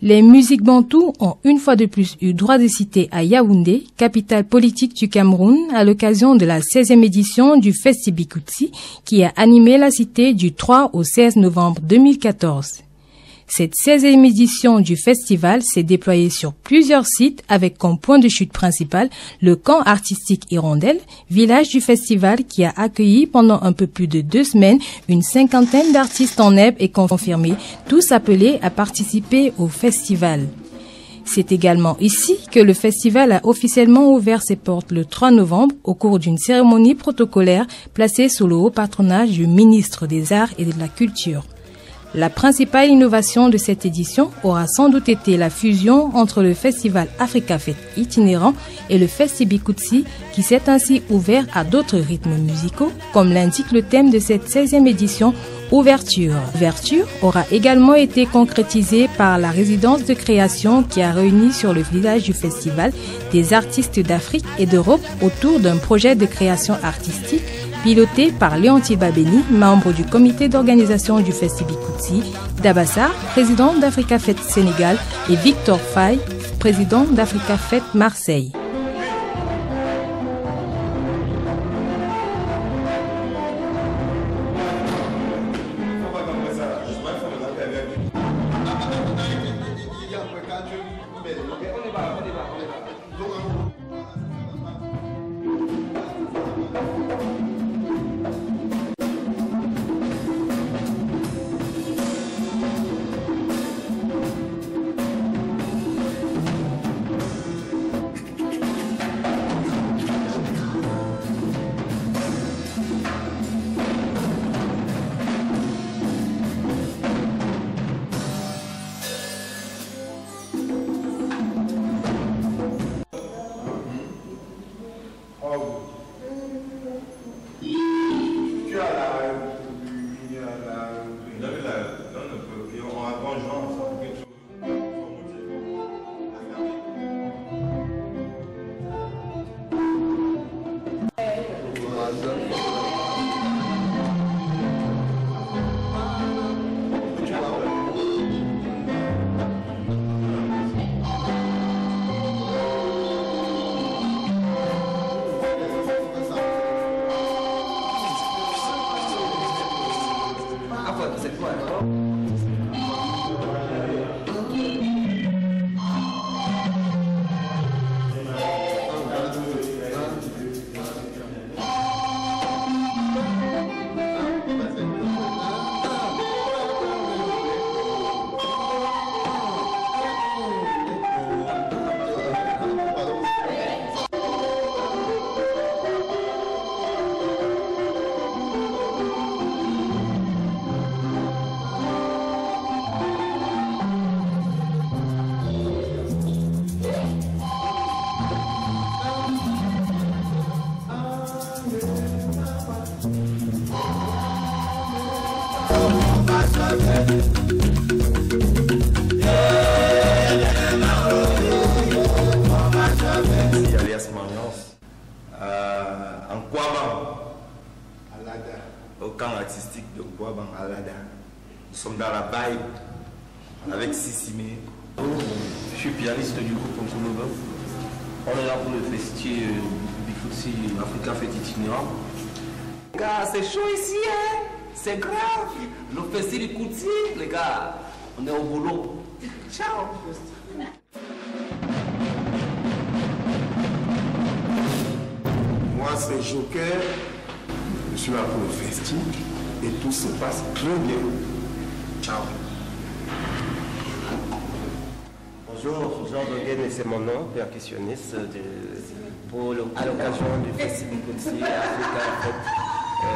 Les musiques bantoues ont une fois de plus eu droit de cité à Yaoundé, capitale politique du Cameroun, à l'occasion de la 16e édition du Festibikotsi qui a animé la cité du 3 au 16 novembre 2014. Cette 16e édition du festival s'est déployée sur plusieurs sites avec comme point de chute principal le camp artistique Hirondelle, village du festival qui a accueilli pendant un peu plus de 2 semaines une cinquantaine d'artistes en herbe et confirmés, tous appelés à participer au festival. C'est également ici que le festival a officiellement ouvert ses portes le 3 novembre au cours d'une cérémonie protocolaire placée sous le haut patronage du ministre des Arts et de la Culture. La principale innovation de cette édition aura sans doute été la fusion entre le festival Africa Fête itinérant et le Festibikotsi qui s'est ainsi ouvert à d'autres rythmes musicaux, comme l'indique le thème de cette 16e édition, Ouverture. L'ouverture aura également été concrétisée par la résidence de création qui a réuni sur le village du festival des artistes d'Afrique et d'Europe autour d'un projet de création artistique piloté par Léonti Babeni, membre du comité d'organisation du Festibikotsi, Dabassar, président d'Africa Fête Sénégal, et Victor Faye, président d'Africa Fête Marseille. Alias Maniance, en Kouaban, au camp artistique de Kouaban, Alada. Nous sommes dans la vibe avec Sissimé. Je suis pianiste du groupe Nova. On est là pour le festival Bikotsi Africa Fête itinérant. Les gars, c'est chaud ici, hein? C'est grave. Le festival Bikotsi, les gars, on est au boulot. Ciao. Moi, c'est Joker. Je suis là pour le festival et tout se passe très bien. Ciao. Bonjour, Jean Dogen, et c'est mon nom, percussionniste à l'occasion du Festival Bikotsi Africa Fête.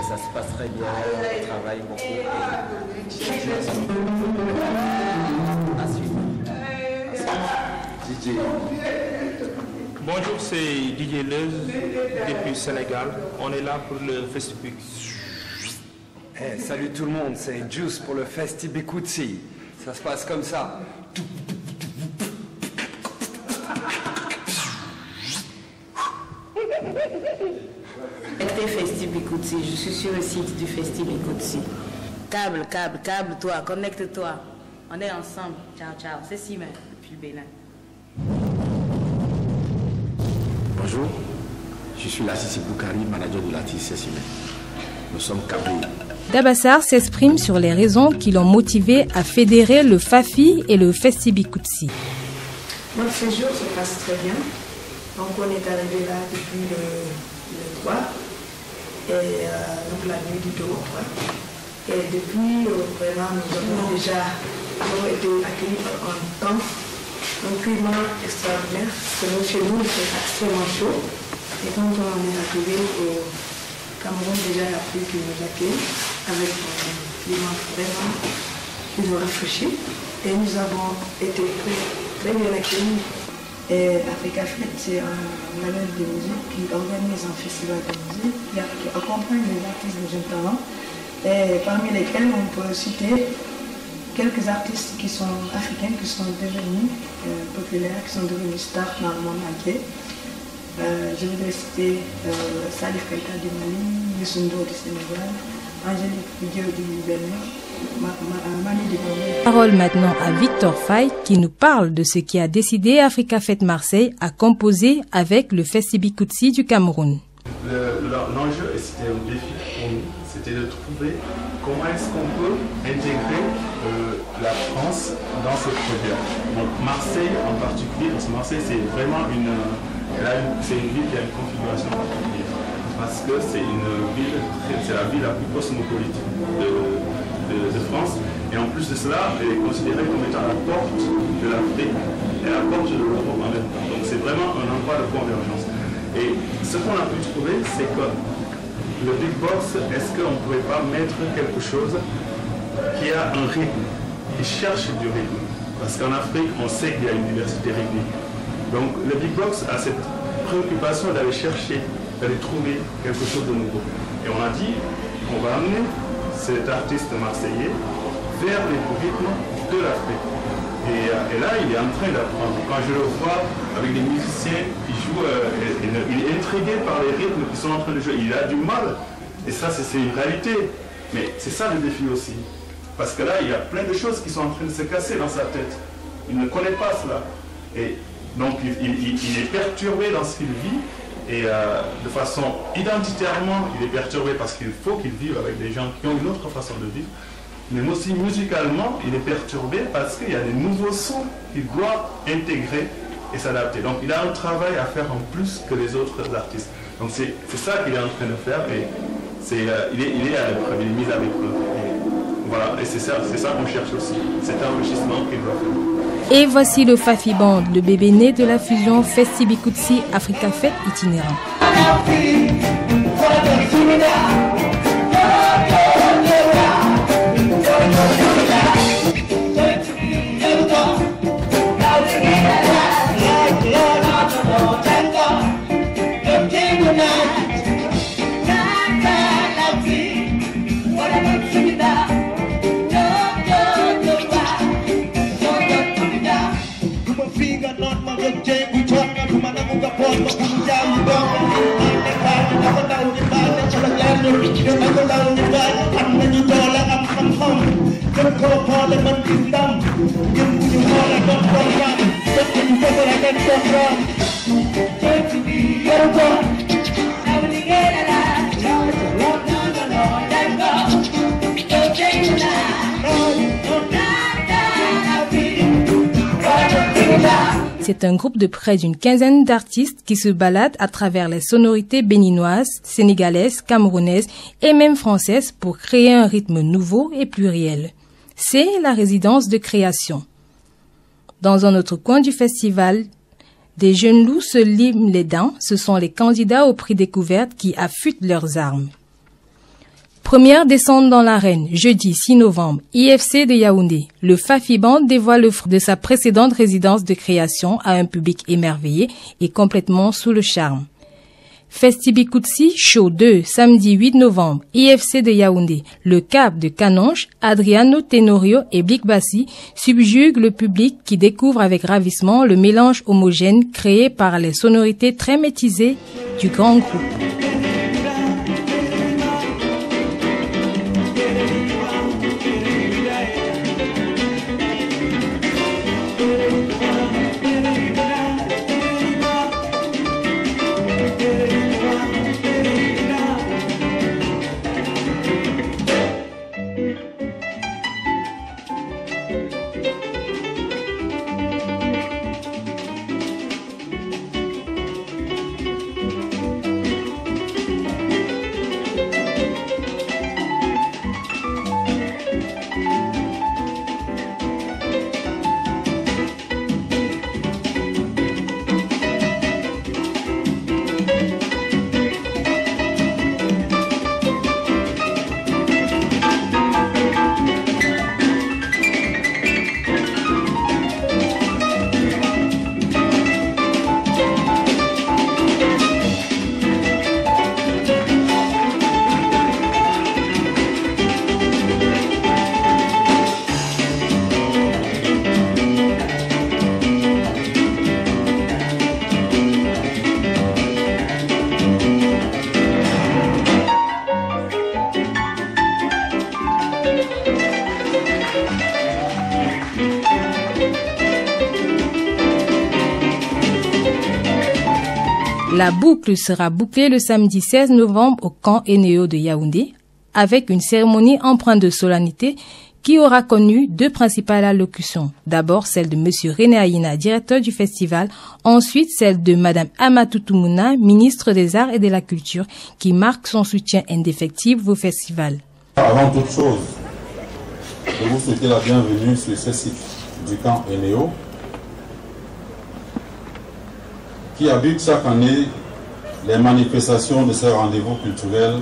Ça se passe très bien, on travaille beaucoup. À suivre. DJ. Bonjour, c'est DJ Leuz depuis Sénégal. On est là pour le Festival. Hey, salut tout le monde, c'est Juice pour le Festibikotsi. Ça se passe comme ça. Festibikotsi, je suis sur le site du Festibikotsi. Câble, toi, connecte-toi. On est ensemble. Ciao, ciao. C'est Simon, depuis Bénin. Bonjour, je suis Lassisi Boukari, manager de l'artiste C'est Simon. Nous sommes Kaboul. Dabassar s'exprime sur les raisons qui l'ont motivé à fédérer le Fafi et le Festibikotsi. Notre séjour se passe très bien. Donc on est arrivé là depuis le 3, et donc la nuit du 2 au 3. Et depuis, vraiment, nous avons été accueillis par un temps, un climat extraordinaire, parce que chez nous, il fait extrêmement chaud. Et quand on est arrivé au Cameroun, déjà, il a plu qu'il nous accueille avec un climat vraiment qui nous rafraîchit. Et nous avons été très bien accueillis. Et Africa Fête, c'est un label de musique qui organise un festival de musique qui accompagne les artistes de jeunes talents. Et parmi lesquels on peut citer quelques artistes qui sont africains, qui sont devenus populaires, qui sont devenus stars dans le monde entier. Je voudrais citer Salif Keita du Mali, Youssou N'Dour du Sénégal, Angélique Kidjo du Bénin, Mali du Bénin. Parole maintenant à Victor Faye qui nous parle de ce qui a décidé Africa Fête Marseille à composer avec le Festibikotsi du Cameroun. L'enjeu, et c'était un défi pour nous, c'était de trouver comment est-ce qu'on peut intégrer la France dans ce projet. Donc Marseille en particulier, parce que Marseille c'est vraiment une ville qui a une configuration particulière. Parce que c'est la ville la plus cosmopolite de France. Et en plus de cela, elle est considérée comme étant la porte de l'Afrique et la porte de l'Europe en même temps. Donc c'est vraiment un endroit de convergence. Et ce qu'on a pu trouver, c'est que le big box, est-ce qu'on ne pourrait pas mettre quelque chose qui a un rythme, qui cherche du rythme? Parce qu'en Afrique, on sait qu'il y a une diversité rythmique. Donc le big box a cette préoccupation d'aller chercher, d'aller trouver quelque chose de nouveau. Et on a dit qu'on va amener cet artiste marseillais vers les rythmes de l'Afrique. Et là, il est en train d'apprendre. Quand je le vois avec des musiciens qui jouent, il est intrigué par les rythmes qui sont en train de jouer. Il a du mal. Et ça, c'est une réalité. Mais c'est ça le défi aussi. Parce que là, il y a plein de choses qui sont en train de se casser dans sa tête. Il ne connaît pas cela. Et donc, il est perturbé dans ce qu'il vit. Et de façon identitairement, il est perturbé parce qu'il faut qu'il vive avec des gens qui ont une autre façon de vivre. Mais aussi musicalement, il est perturbé parce qu'il y a des nouveaux sons qu'il doit intégrer et s'adapter. Donc il a un travail à faire en plus que les autres artistes. Donc c'est ça qu'il est en train de faire et il est à l'épreuve, il est mis à l'épreuve. Voilà, et c'est ça qu'on cherche aussi, cet enrichissement qu'il doit faire. Et voici le Fafi Band, le bébé né de la fusion Festibikotsi Africa Fête itinérant. C'est un groupe de près d'une quinzaine d'artistes qui se baladent à travers les sonorités béninoises, sénégalaises, camerounaises et même françaises pour créer un rythme nouveau et pluriel. C'est la résidence de création. Dans un autre coin du festival, des jeunes loups se liment les dents. Ce sont les candidats au prix découverte qui affûtent leurs armes. Première descente dans l'arène, jeudi 6 novembre, IFC de Yaoundé. Le Fafi Band dévoile le fruit de sa précédente résidence de création à un public émerveillé et complètement sous le charme. Festibikotsi, show 2, samedi 8 novembre, IFC de Yaoundé. Le Cap de Canonge, Adriano Tenorio et Blik Bassi subjuguent le public qui découvre avec ravissement le mélange homogène créé par les sonorités très métisées du grand groupe. La boucle sera bouclée le samedi 16 novembre au camp Eneo de Yaoundé avec une cérémonie empreinte de solennité qui aura connu deux principales allocutions. D'abord celle de M. René Aïna, directeur du festival, ensuite celle de Mme Amatou Toumouna, ministre des Arts et de la Culture, qui marque son soutien indéfectible au festival. Avant toute chose, je vous souhaite la bienvenue sur ce site du camp Eneo, qui habite chaque année les manifestations de ces rendez-vous culturels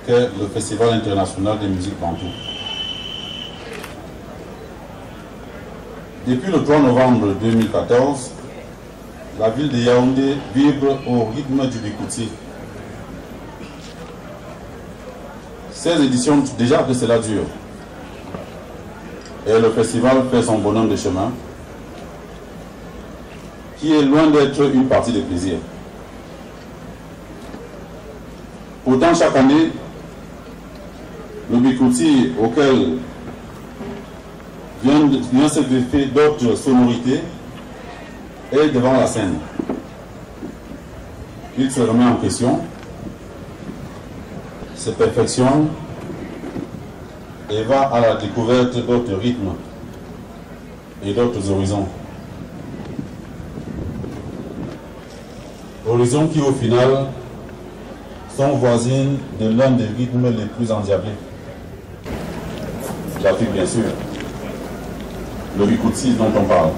qu'est le Festival international de musique bantou. Depuis le 3 novembre 2014, la ville de Yaoundé vibre au rythme du Bikouti. 16 éditions déjà que cela dure. Et le festival fait son bonhomme de chemin, qui est loin d'être une partie de plaisir. Pourtant, chaque année, le Bikouti auquel vient se greffer d'autres sonorités est devant la scène. Il se remet en question, se perfectionne et va à la découverte d'autres rythmes et d'autres horizons. Horizons qui au final sont voisines de l'un des rythmes les plus endiablés. L'Afrique bien sûr. Le Bikouti dont on parle.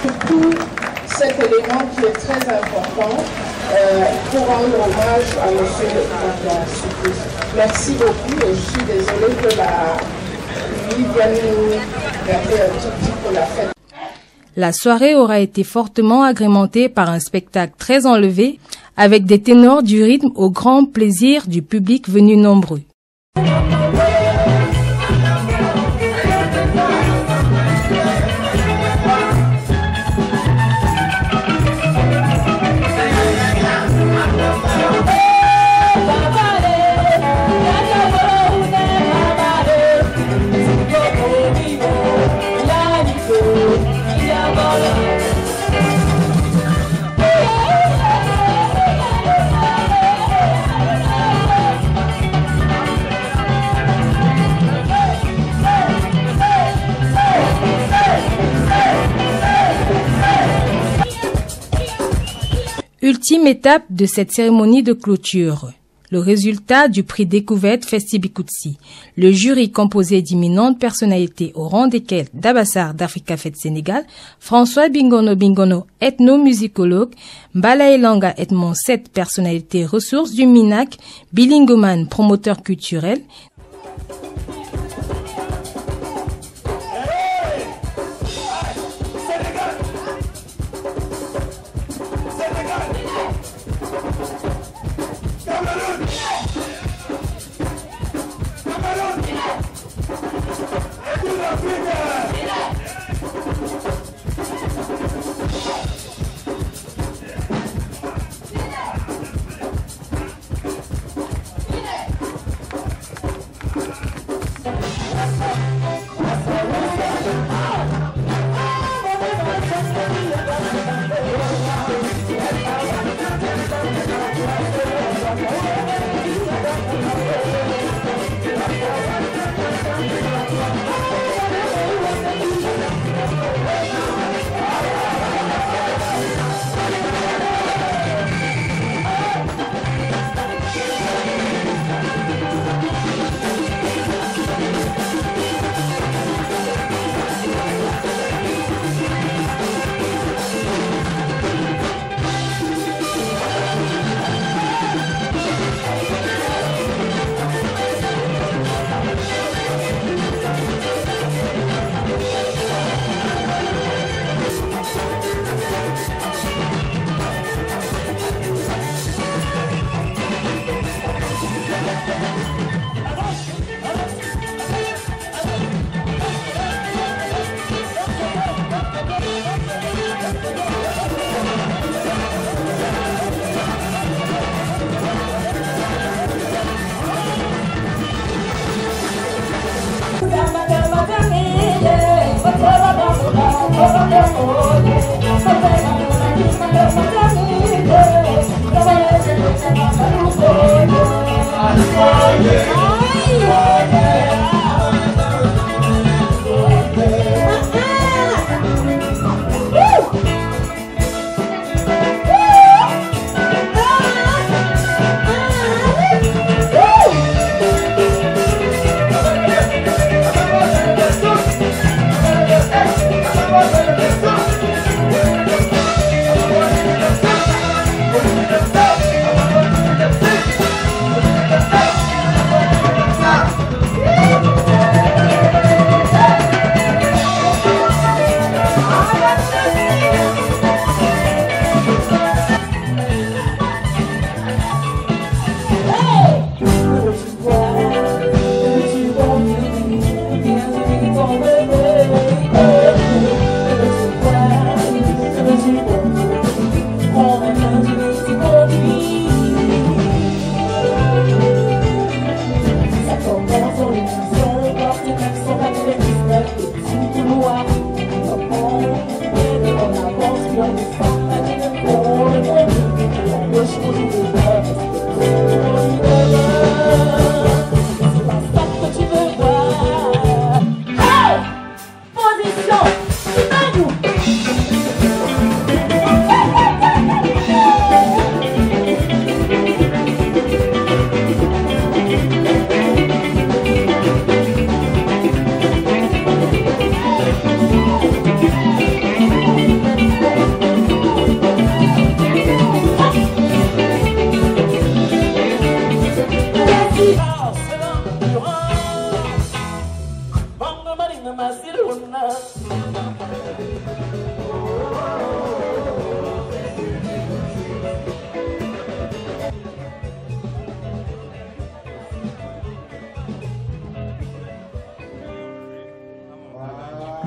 Surtout cet élément qui est très important pour rendre hommage à M. Bakayoko. Merci beaucoup et je suis désolée que la nuit vienne nous garder un tout petit peu la fête. La soirée aura été fortement agrémentée par un spectacle très enlevé avec des ténors du rythme au grand plaisir du public venu nombreux. Ultime étape de cette cérémonie de clôture. Le résultat du prix découverte Festibikouti. Le jury composé d'imminentes personnalités au rang desquelles Dabassar d'Africa Fête Sénégal, François Bingono, ethnomusicologue, Mbala Elanga Edmond 7 personnalités ressources du MINAC, Bilingoman promoteur culturel,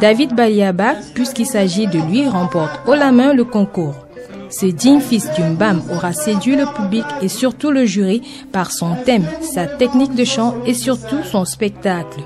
David Baliaba, puisqu'il s'agit de lui, remporte haut la main le concours. Ce digne fils du Mbam aura séduit le public et surtout le jury par son thème, sa technique de chant et surtout son spectacle.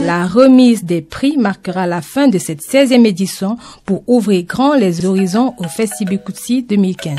La remise des prix marquera la fin de cette 16e édition pour ouvrir grand les horizons au Festibikutsi 2015.